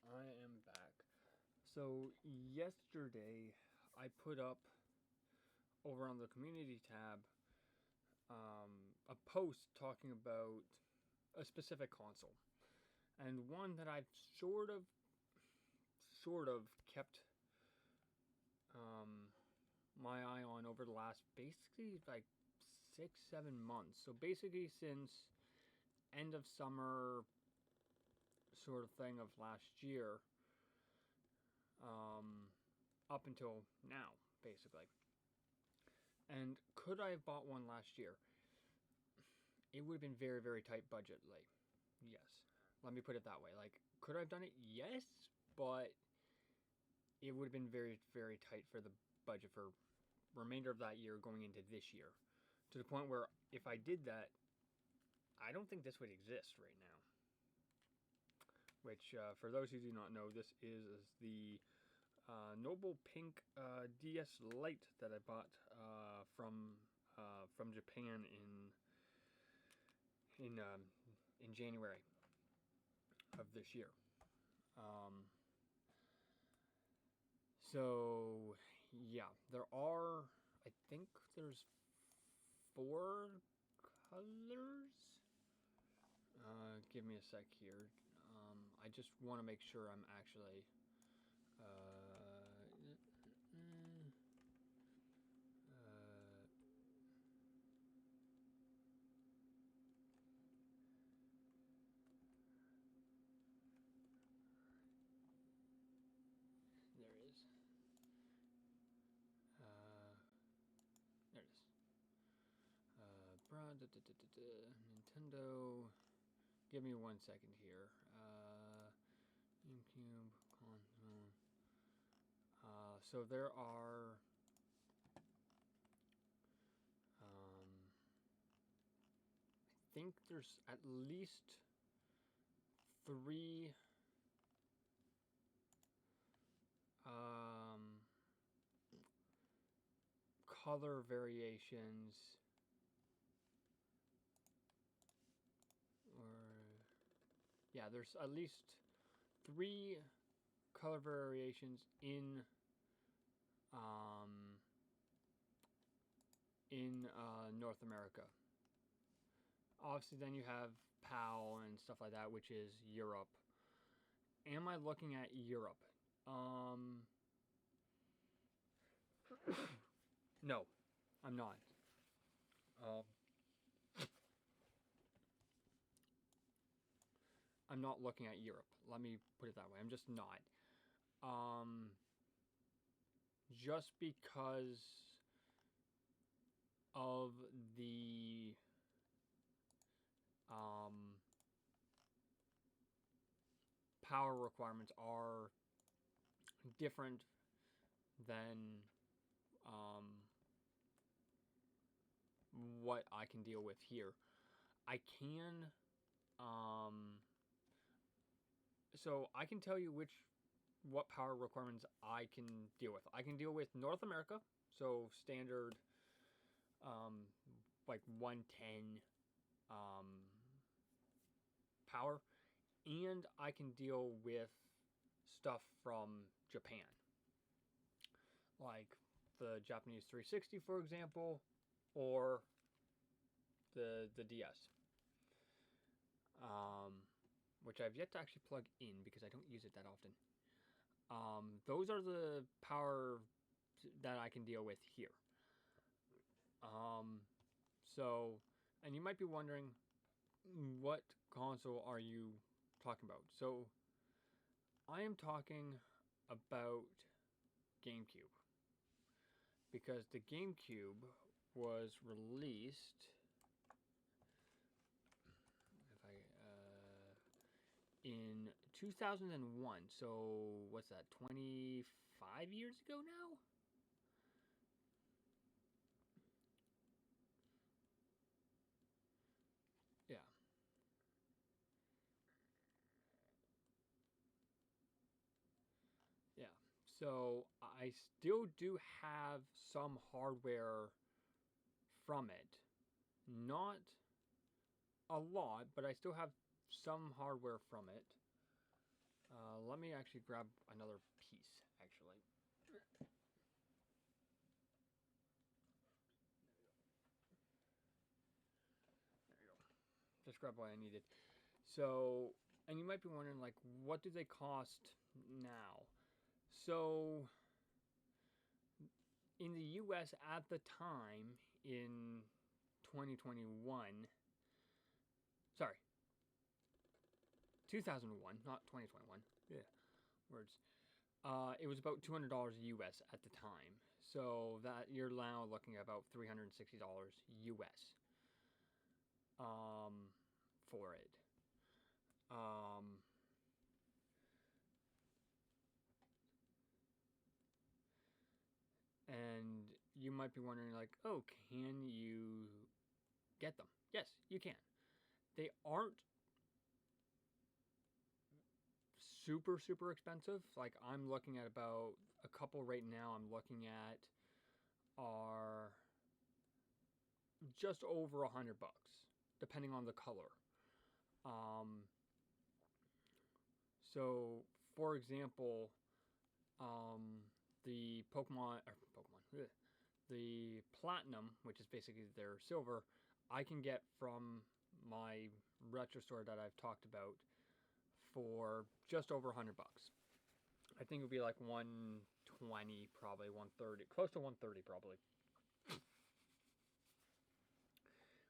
I am back. So, yesterday I put up over on the community tab a post talking about a specific console. And one that I've sort of kept my eye on over the last basically like 6, 7 months. So, basically, since end of summer sort of thing of last year, up until now, basically. And could I have bought one last year? It would have been very, very tight budget. Like, yes. Let me put it that way. Like, could I have done it? Yes, but it would have been very, very tight for the budget for remainder of that year going into this year. To the point where if I did that, I don't think this would exist right now. Which, for those who do not know, this is the Noble Pink DS Lite that I bought from Japan in January of this year. So yeah, I think there's 4 colors. Give me a sec here. I just want to make sure I'm actually. There it is. There it is. Nintendo. Give me 1 second here. GameCube console. So there are. I think there's at least 3 color variations, there's at least 3 color variations in North America. Obviously, then you have PAL and stuff like that, which is Europe. Am I looking at Europe? No, I'm not. I'm not looking at Europe. Let me put it that way. I'm just not. Just because of the power requirements are different than what I can deal with here. I can so I can tell you what power requirements I can deal with. I can deal with North America, so standard like 110 power, and I can deal with stuff from Japan, like the Japanese 360, for example, or the DS, which I've yet to actually plug in because I don't use it that often. Those are the power that I can deal with here. So, and you might be wondering, what console are you talking about? So, I am talking about GameCube, because the GameCube was released in 2001. So what's that? 25 years ago now? Yeah. Yeah. So I still do have some hardware from it. Not a lot, but I still have some hardware from it. Let me actually grab another piece, actually. There you go. Just grab what I needed. So, and you might be wondering, like, what do they cost now? So, in the US at the time, in 2021, sorry, 2001, not 2021. Yeah, words. It was about $200 US at the time. So that you're now looking at about $360 US for it. And you might be wondering, like, oh, can you get them? Yes, you can. They aren't super expensive. Like, I'm looking at about a couple right now. I'm looking at are just over $100, depending on the color. So, for example, the the platinum, which is basically their silver, I can get from my retro store that I've talked about for just over $100. I think it would be like 120, probably 130, close to 130 probably,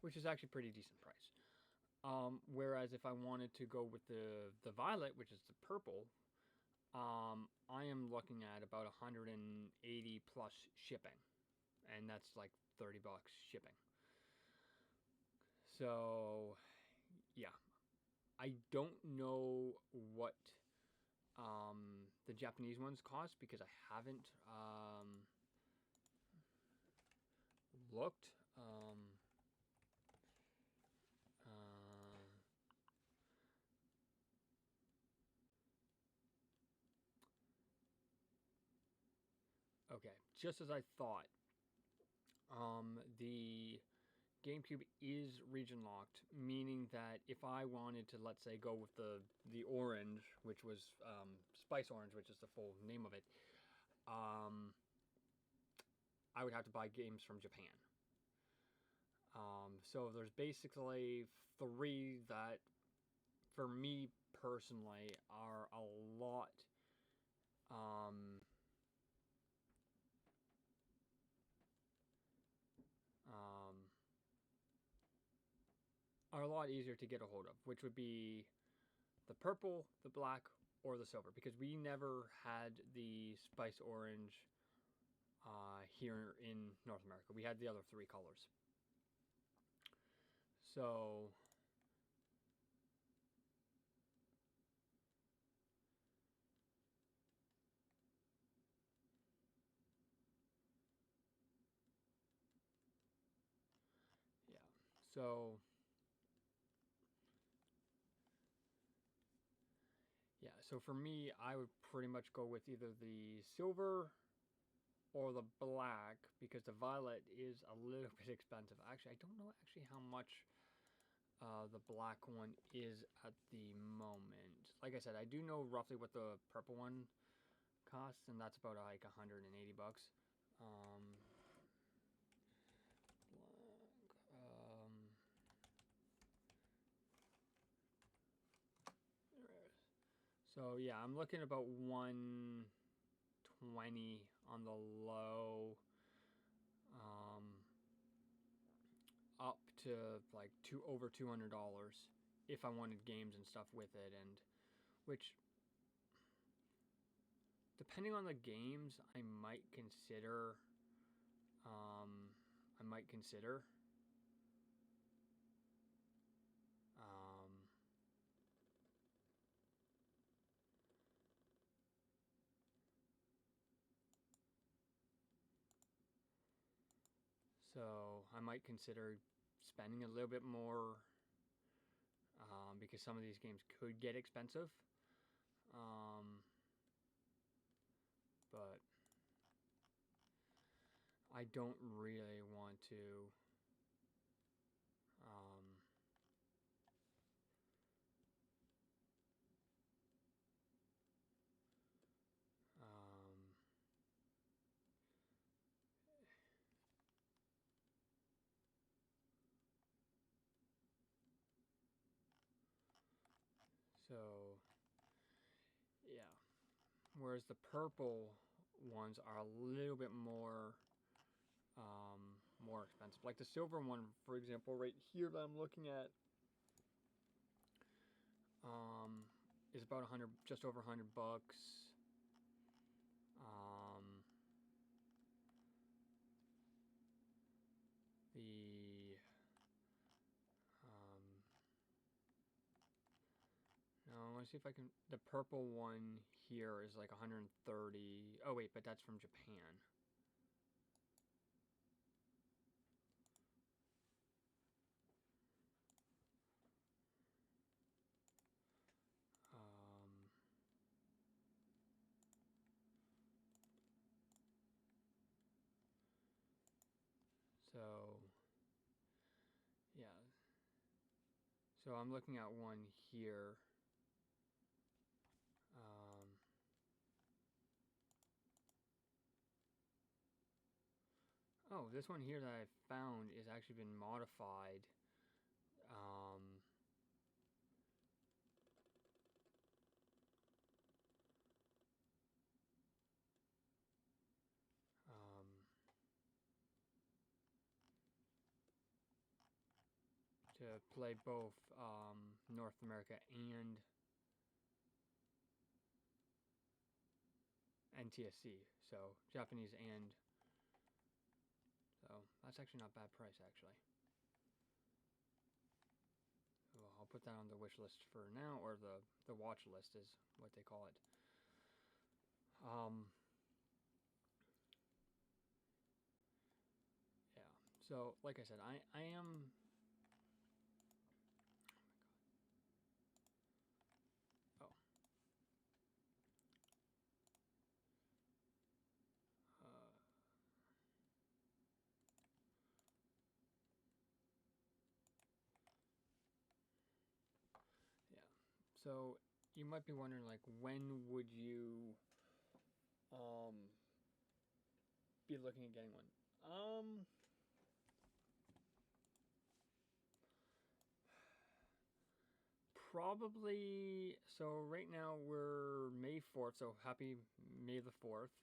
which is actually pretty decent price. Whereas if I wanted to go with the violet, which is the purple, I am looking at about 180 plus shipping, and that's like $30 shipping. So, yeah, I don't know what the Japanese ones cost because I haven't looked. Okay, just as I thought, the GameCube is region locked, meaning that if I wanted to, let's say, go with the orange, which was Spice Orange, which is the full name of it, I would have to buy games from Japan. So there's basically three that, for me personally, are a lot. Are a lot easier to get a hold of, which would be the purple, the black, or the silver, because we never had the Spice Orange here in North America. We had the other three colors. So, yeah. So, yeah. So for me, I would pretty much go with either the silver or the black, because the violet is a little bit expensive. Actually, I don't know actually how much the black one is at the moment. Like I said, I do know roughly what the purple one costs, and that's about like $180. Um, so yeah, I'm looking about 120 on the low, up to like over $200 if I wanted games and stuff with it, and which, depending on the games, I might consider. I might consider. So I might consider spending a little bit more, because some of these games could get expensive. But I don't really want to. whereas the purple ones are a little bit more more expensive. Like the silver one, for example, right here that I'm looking at, is about just over $100. The no, let's see if I can. The purple one here is like 130. Oh wait, but that's from Japan. So yeah. So I'm looking at one here. Oh, this one here that I found is actually been modified. To play both North America and NTSC, so Japanese and so that's actually not a bad price actually. Well, I'll put that on the wish list for now, or the watch list is what they call it. Yeah. So like I said, I am. Oh. Yeah. So you might be wondering, like, when would you be looking at getting one? Probably. So right now we're May 4th, so happy May the 4th.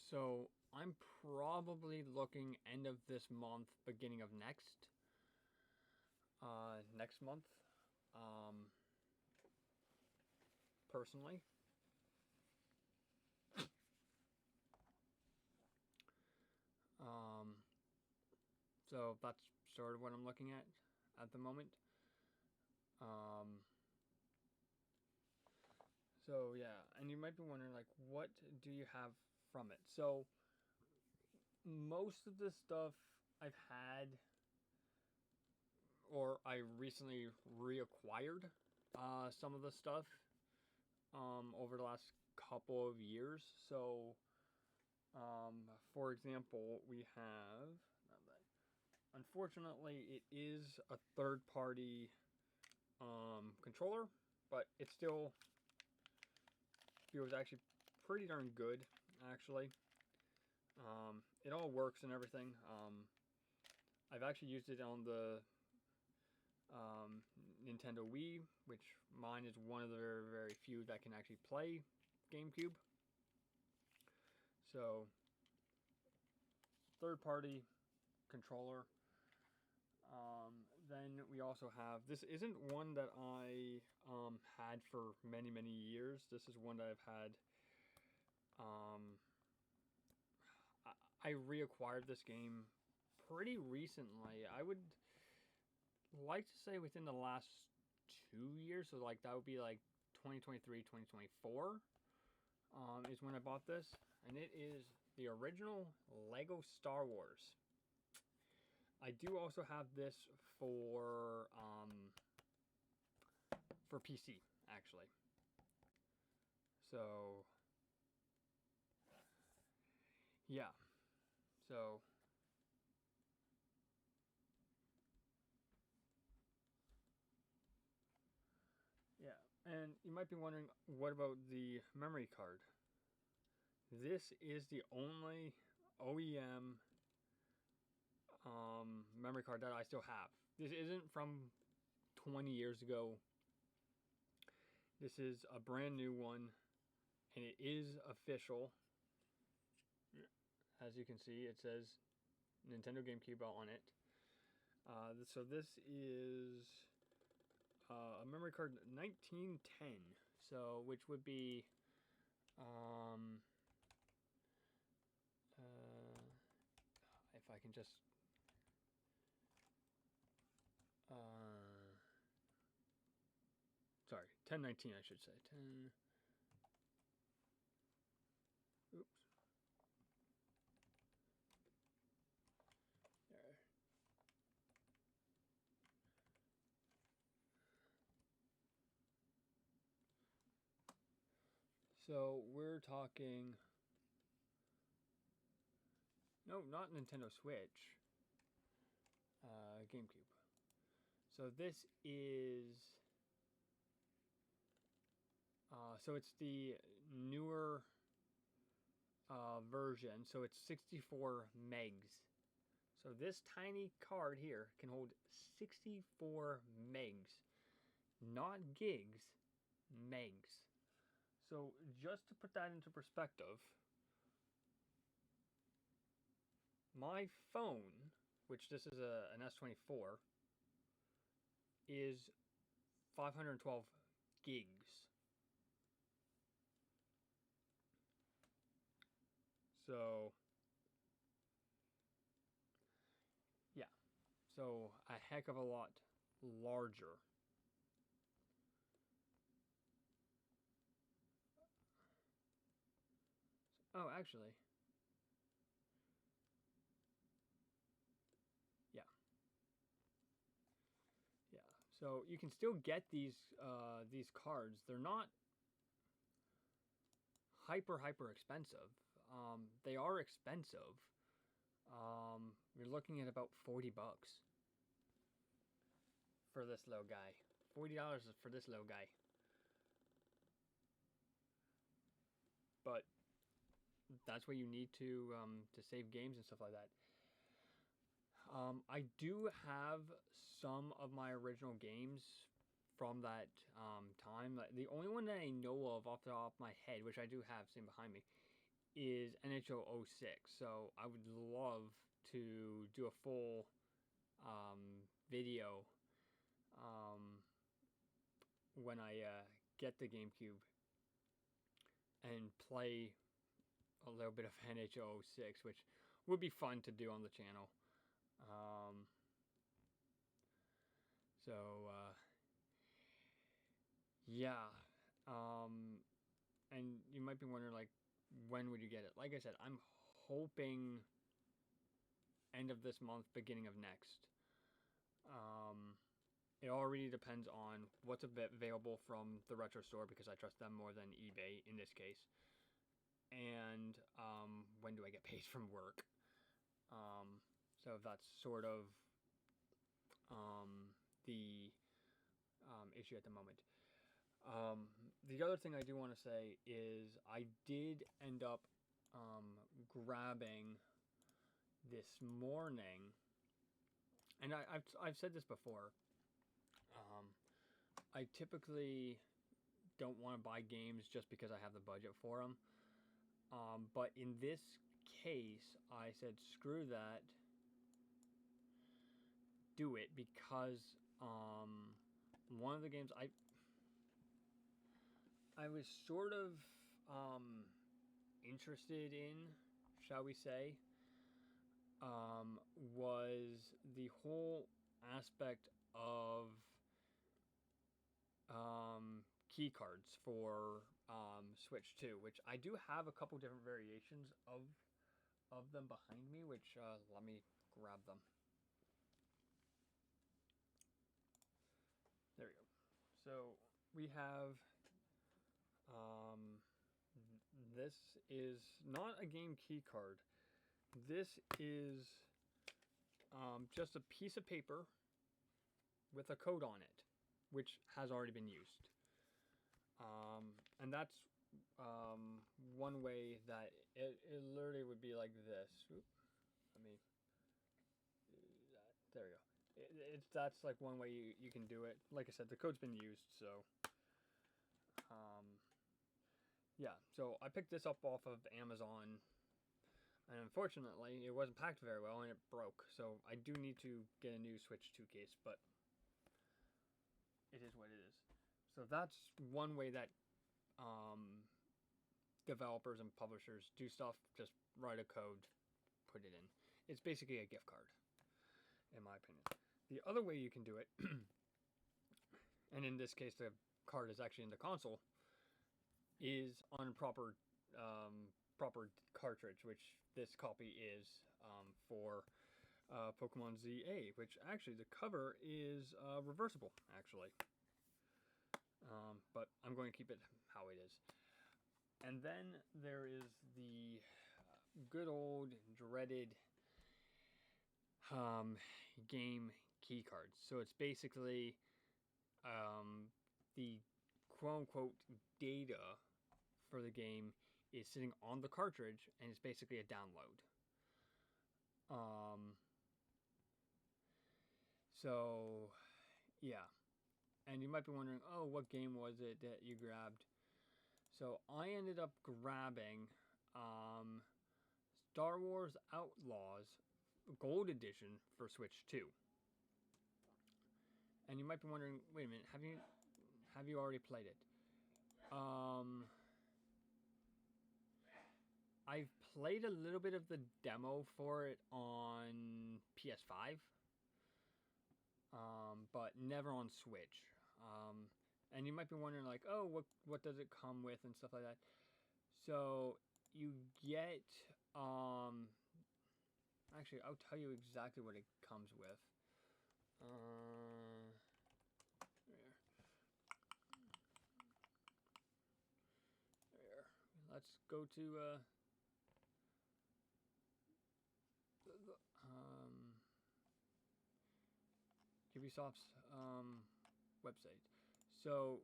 So I'm probably looking end of this month, beginning of next month. Personally. So that's sort of what I'm looking at the moment. So yeah, and you might be wondering, like, what do you have from it? So most of the stuff I've had, or I recently reacquired some of the stuff over the last couple of years. So for example, we have, unfortunately it is a third-party controller, but it still feels actually pretty darn good, actually. It all works and everything. I've actually used it on the Nintendo Wii, which mine is one of the very, very few that can actually play GameCube. So, third-party controller. Then we also have, this isn't one that I had for many, many years. This is one that I've had, I reacquired this game pretty recently. I would like to say within the last 2 years, so like that would be like 2023, 2024 is when I bought this, and it is the original Lego Star Wars. I do also have this for PC, actually. So yeah, so yeah, and you might be wondering, what about the memory card? This is the only OEM memory card that I still have. This isn't from 20 years ago. This is a brand new one, and it is official. As you can see, it says Nintendo GameCube on it. So this is a memory card 1910. So which would be if I can just sorry, 1019 I should say. 10. Oops. There. So we're talking. No, not Nintendo Switch. GameCube. So this is. So it's the newer version. So it's 64 megs. So this tiny card here can hold 64 megs. Not gigs, megs. So just to put that into perspective, my phone, which this is an S24, is 512 gigs. So, yeah. So a heck of a lot larger. Oh, actually. Yeah. Yeah. So you can still get these cards. They're not hyper expensive. They are expensive. You're looking at about $40 for this little guy. $40 for this little guy. But that's what you need to save games and stuff like that. I do have some of my original games from that time. The only one that I know of off the top of my head, which I do have sitting behind me, is NHL 06. So I would love to do a full video when I get the GameCube and play a little bit of NHL 06, which would be fun to do on the channel. Yeah. And you might be wondering, like, when would you get it? Like I said, I'm hoping end of this month, beginning of next. It already depends on what's available from the retro store, because I trust them more than eBay in this case. And when do I get paid from work? So that's sort of the issue at the moment. The other thing I do want to say is I did end up grabbing this morning, and I've said this before. I typically don't want to buy games just because I have the budget for them. But in this case, I said, screw that. Do it, because one of the games I was sort of interested in, shall we say, was the whole aspect of key cards for Switch 2, which I do have a couple different variations of them behind me, which let me grab them. There we go. So we have this is not a game key card. This is just a piece of paper with a code on it, which has already been used. And that's one way that it literally would be like this. Oop, let me do that. There we go. That's like one way you can do it. Like I said, the code's been used, so Yeah, so I picked this up off of Amazon, and unfortunately, it wasn't packed very well and it broke. So I do need to get a new Switch 2 case, but it is what it is. So that's one way that developers and publishers do stuff. Just write a code, put it in. It's basically a gift card, in my opinion. The other way you can do it, and in this case the card is actually in the console, is on proper cartridge, which this copy is for Pokemon ZA, which actually the cover is reversible, actually. But I'm going to keep it how it is. And then there is the good old dreaded game key cards. So it's basically the quote-unquote data for the game is sitting on the cartridge, and it's basically a download. So, yeah. And you might be wondering, oh, what game was it that you grabbed? So I ended up grabbing Star Wars Outlaws Gold Edition for Switch 2. And you might be wondering, wait a minute, have you already played it? I've played a little bit of the demo for it on PS5, but never on Switch. And you might be wondering, like, oh, what does it come with and stuff like that. So you get, actually, I'll tell you exactly what it comes with. There. Let's go to Ubisoft's website. So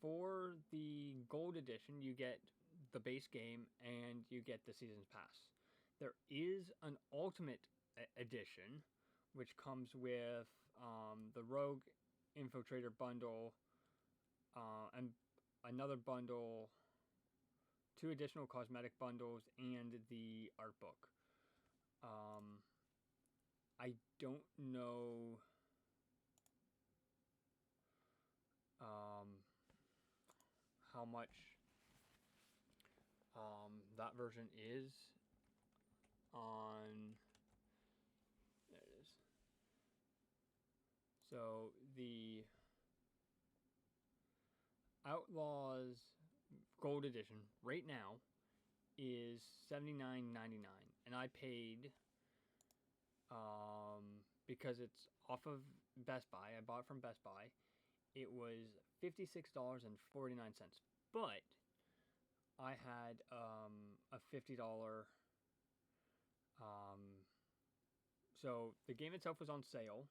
for the Gold Edition, you get the base game and you get the Season's Pass. There is an Ultimate Edition, which comes with the Rogue Infiltrator bundle and another bundle, 2 additional cosmetic bundles, and the art book. I don't know how much that version is on. There it is. So the Outlaws Gold Edition right now is $79.99, and I paid because it's off of Best Buy. I bought it from Best Buy. It was $56.49, but I had a $50. So the game itself was on sale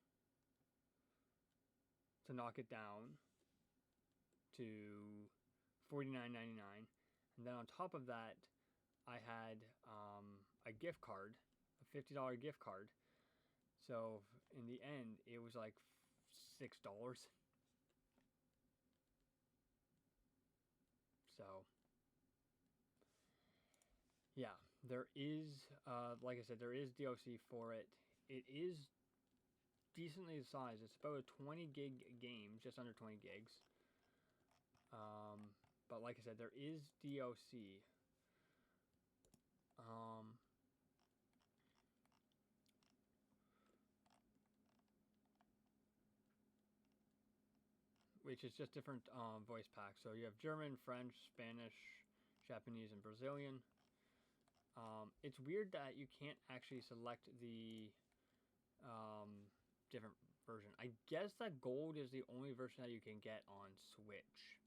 to knock it down to $49.99, and then on top of that, I had a gift card, a $50 gift card. So in the end, it was like $6. So yeah, there is, like I said, there is DLC for it. It is decently sized. It's about a 20 gig game, just under 20 gigs. But like I said, there is DLC. Which is just different voice packs. So you have German, French, Spanish, Japanese, and Brazilian. It's weird that you can't actually select the different version. I guess that Gold is the only version that you can get on Switch.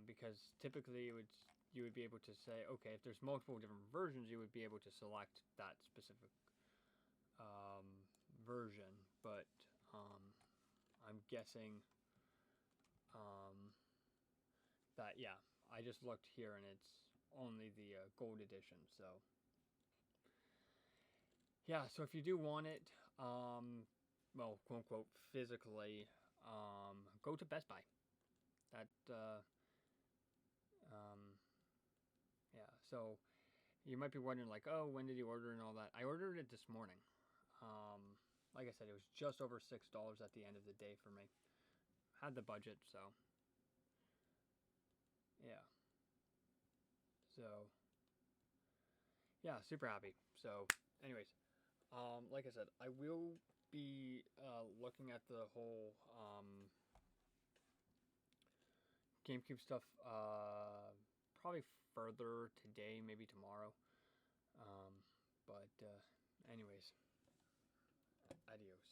Because typically you would be able to say, okay, if there's multiple different versions, you would be able to select that specific version. But I'm guessing that, yeah, I just looked here and it's only the Gold Edition. So yeah, so if you do want it, well, quote unquote, physically, go to Best Buy. That um, yeah. So you might be wondering, like, oh, when did you order and all that? I ordered it this morning. Like I said, it was just over $6 at the end of the day for me. Had the budget, so yeah. So yeah, super happy. So, anyways, like I said, I will be looking at the whole GameCube stuff probably further today, maybe tomorrow. But anyways, adios.